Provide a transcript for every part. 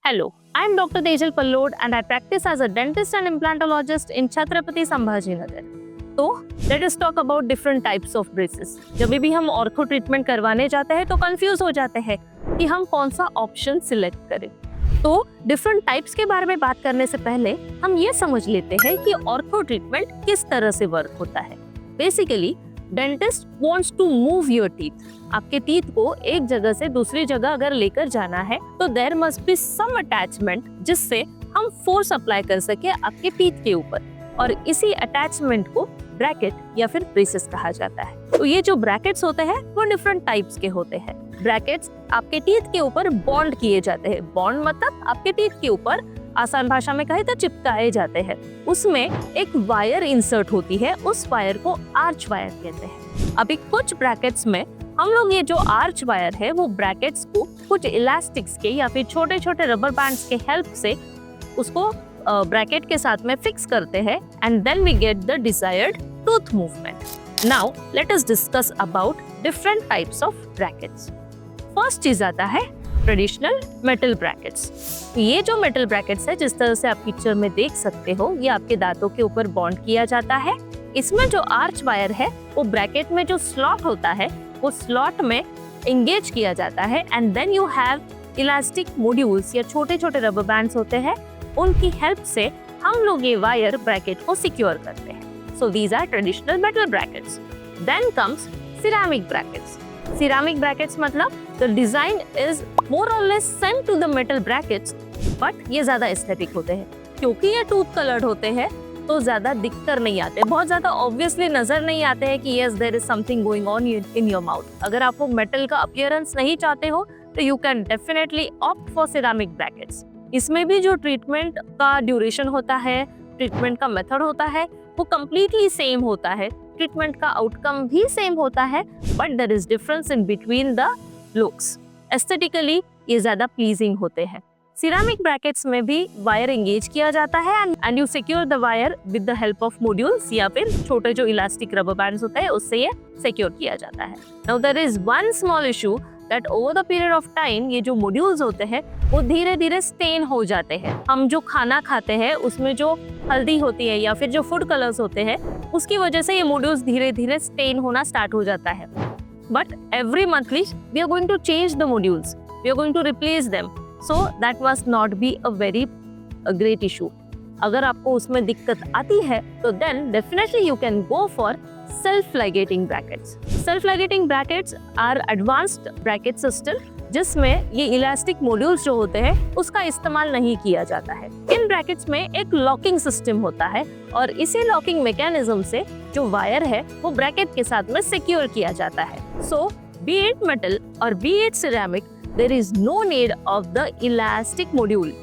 Hello, I am Dr. Tejal Pallod and I practice as a dentist and implantologist in Chhatrapati Sambhajinagar. तो let us talk about different types of braces. जब भी हम ortho treatment करवाने जाते हैं तो confuse हो जाते हैं कि हम कौन सा ऑप्शन सिलेक्ट करें। तो डिफरेंट टाइप्स के बारे में बात करने से पहले हम ये समझ लेते हैं कि ऑर्थो ट्रीटमेंट किस तरह से वर्क होता है। Basically dentist wants to move your teeth. आपके टीथ को एक जगह से दूसरी जगह अगर लेकर जाना है तो there must be some attachment जिससे हम फोर्स अप्लाई कर सके आपके टीथ के ऊपर, और इसी अटैचमेंट को ब्रैकेट या फिर ब्रेसेस कहा जाता है। तो ये जो ब्रैकेट्स होते हैं वो डिफरेंट टाइप्स के होते हैं। ब्रैकेट्स आपके टीथ के ऊपर बॉन्ड किए जाते हैं। बॉन्ड मतलब आपके टीथ के ऊपर, आसान भाषा में कहे तो चिपकाए जाते हैं। उसमें एक वायर इंसर्ट होती है, उस वायर को आर्च वायर कहते हैं। अभी कुछ ब्रैकेट्स में हम लोग ये जो आर्च वायर है वो ब्रैकेट्स को कुछ इलास्टिक्स के या फिर छोटे छोटे रबर बैंड्स के हेल्प से उसको ब्रैकेट के साथ में फिक्स करते हैं and then we get the desired tooth movement. Now let us discuss about different types of brackets. First चीज आता है ट्रेडिशनल मेटल ब्रैकेट्स। ये जो मेटल ब्रैकेट्स है जिस तरह से आप पिक्चर में देख सकते हो, ये आपके दांतों के ऊपर बॉन्ड किया जाता है। इसमें जो आर्च वायर है वो ब्रैकेट में जो स्लॉट होता है वो स्लॉट में एंगेज किया जाता है and then you have elastic modules या छोटे छोटे रबर बैंड्स होते हैं, उनकी हेल्प से हम लोग ये वायर ब्रैकेट को सिक्योर करते हैं। So these are traditional metal brackets. Then comes ceramic brackets. Ceramic brackets मतलब the design is more or less same to the metal brackets, but ये ज्यादा एस्थेटिक होते हैं। क्योंकि ये टूथ कलर्ड होते हैं तो ज्यादा दिखकर नहीं आते, बहुत ज्यादा ऑब्वियसली नजर नहीं आते हैं कि yes there is something going on in your mouth। अगर आप वो मेटल का अपीयरेंस नहीं चाहते हो तो you can definitely opt for ceramic brackets। इसमें भी जो ट्रीटमेंट का ड्यूरेशन होता है, ट्रीटमेंट का मेथड होता है वो कम्प्लीटली सेम होता है, ट्रीटमेंट का आउटकम भी सेम होता है, but there is difference in between the looks. Aesthetically ये ज्यादा प्लीजिंग होते हैं। सिरेमिक ब्रैकेट्स में भी वायर एंगेज किया जाता है and you secure the wire with the help of modules या फिर छोटे जो इलास्टिक रबर बैंड्स होते हैं उससे ये सिक्योर किया जाता है। Now there is one small issue that over the period of time ये जो मॉड्यूल्स होते हैं वो धीरे धीरे स्टेन हो जाते हैं। हम जो खाना खाते हैं उसमें जो हल्दी होती है या फिर जो फूड कलर्स होते हैं उसकी वजह से ये मॉड्यूल्स धीरे धीरे स्टेन होना स्टार्ट हो जाता है। But every monthly we are going to change the modules, we are going to replace them, so that must not be a very great issue। अगर आपको उसमें दिक्कत आती है तो then definitely you can go for self-ligating brackets। Self-ligating brackets are advanced bracket system जिसमें ये elastic modules जो होते हैं उसका इस्तेमाल नहीं किया जाता है। इन ब्रैकेट्स में एक लॉकिंग सिस्टम होता है और इसी लॉकिंग मैकेनिज्म से जो वायर है वो ब्रैकेट के साथ में सिक्योर किया जाता है। सो बी इट मेटल और be it ceramic, there is no need of the elastic module.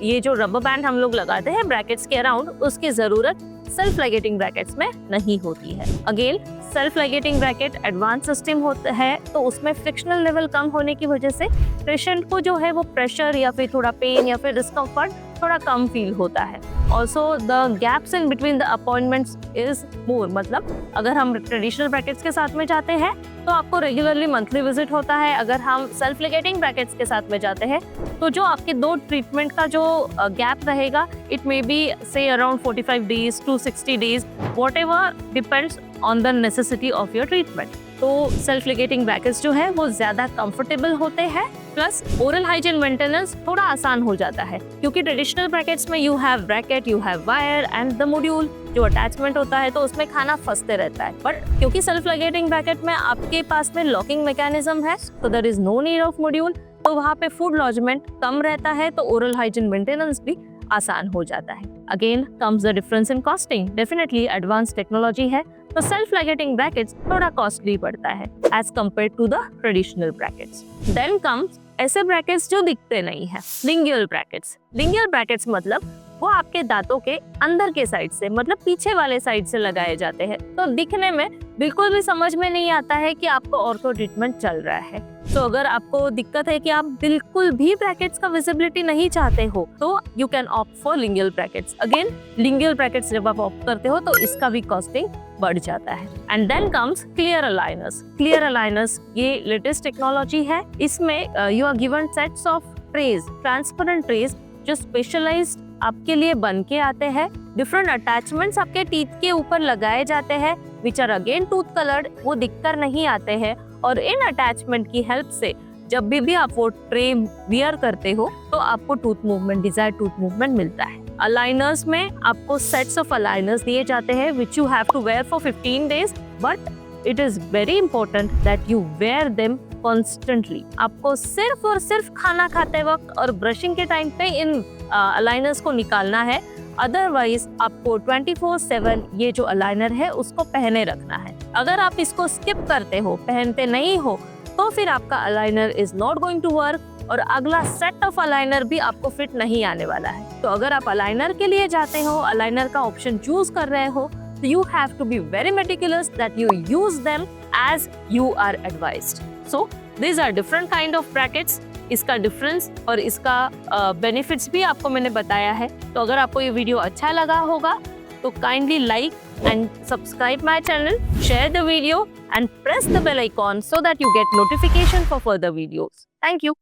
ये जो रबर बैंड हम लोग लगाते हैं ब्रैकेट्स के अराउंड, उसकी जरूरत सेल्फ लाइगेटिंग ब्रैकेट्स में नहीं होती है। Again self ligating bracket advance system होता है तो उसमें फ्रिक्शनल लेवल कम होने की वजह से पेशेंट को जो है वो प्रेशर या फिर थोड़ा पेन या फिर डिस्कम्फर्ट थोड़ा कम फील होता है। Also the gaps in between the appointments is more. मतलब अगर हम ट्रेडिशनल ब्रैकेट्स के साथ में जाते हैं तो आपको रेगुलरली मंथली विजिट होता है। अगर हम सेल्फ लिगेटिंग ब्रैकेट्स के साथ में जाते हैं तो जो आपके दो ट्रीटमेंट का जो गैप रहेगा it may be say around 45 days to 60 days, whatever depends on the necessity of your treatment. तो सेल्फ लिगेटिंग ब्रैकेट्स जो है वो ज्यादा कंफर्टेबल होते हैं, प्लस ओरल हाइजीन मेंटेनेंस थोड़ा आसान हो जाता है क्योंकि ट्रेडिशनल ब्रैकेट्स में you have bracket, you have wire and the module जो अटैचमेंट होता है तो उसमें खाना फंसते रहता है। बट क्योंकि सेल्फ लिगेटिंग ब्रैकेट में आपके पास में लॉकिंग मैकेनिज्म है तो there is no need of module, तो वहाँ पे फूड लॉजमेंट कम रहता है तो ओरल हाइजीन मेंटेनेंस भी आसान हो जाता है। Again comes the difference in costing. Definitely advance technology है तो सेल्फ लाइगेटिंग ब्रैकेट्स थोड़ा कॉस्टली पड़ता है as compare to the traditional brackets. Then comes ऐसे ब्रैकेट्स जो दिखते नहीं है, लिंगुअल ब्रैकेट्स। लिंगुअल ब्रैकेट्स मतलब वो आपके दांतों के अंदर के साइड से, मतलब पीछे वाले साइड से लगाए जाते हैं, तो दिखने में बिल्कुल भी समझ में नहीं आता है कि आपको ऑर्थो ट्रीटमेंट चल रहा है। तो अगर आपको दिक्कत है कि आप बिल्कुल भी ब्रैकेट्स का विजिबिलिटी नहीं चाहते हो तो you can opt for lingual brackets. Again lingual brackets जब आप ऑप्ट करते हो तो इसका भी कॉस्टिंग बढ़ जाता है। And then comes clear aligners. Clear aligners ये लेटेस्ट टेक्नोलॉजी है। इसमें you are given sets of trays, transparent trays जो स्पेशलाइज्ड आपके लिए बन के आते हैं। डिफरेंट अटैचमेंट्स आपके टीथ के ऊपर लगाए जाते हैं which are again tooth coloured, वो दिखकर नहीं आते हैं। और इन अटैचमेंट की हेल्प से जब भी आप वो ट्रे वियर करते हो तो आपको tooth movement, desired tooth movement मिलता है। अलाइनर्स में आपको सेट्स ऑफ अलाइनर्स दिए जाते हैं which you have to wear for 15 days, but it is very important that you wear them constantly. आपको सिर्फ और सिर्फ खाना खाते वक्त और ब्रशिंग के टाइम पे इन अलाइनर्स को निकालना है, अदरवाइज आपको 24/7 ये जो अलाइनर है उसको पहने रखना है। अगर आप इसको स्किप करते हो, पहनते नहीं हो, तो फिर आपका aligner is not going to work और अगला सेट ऑफ अलाइनर भी आपको फिट नहीं आने वाला है। तो अगर आप अलाइनर के लिए जाते हो, अलाइनर का ऑप्शन चूज कर रहे हो, तो you have to be very meticulous that you use them as you are advised. So these are different kind of brackets. इसका डिफरेंस और इसका बेनिफिट्स भी आपको मैंने बताया है। तो अगर आपको ये वीडियो अच्छा लगा होगा तो kindly like and subscribe my channel, share the video and press the bell icon so that you get notification for further videos. Thank you.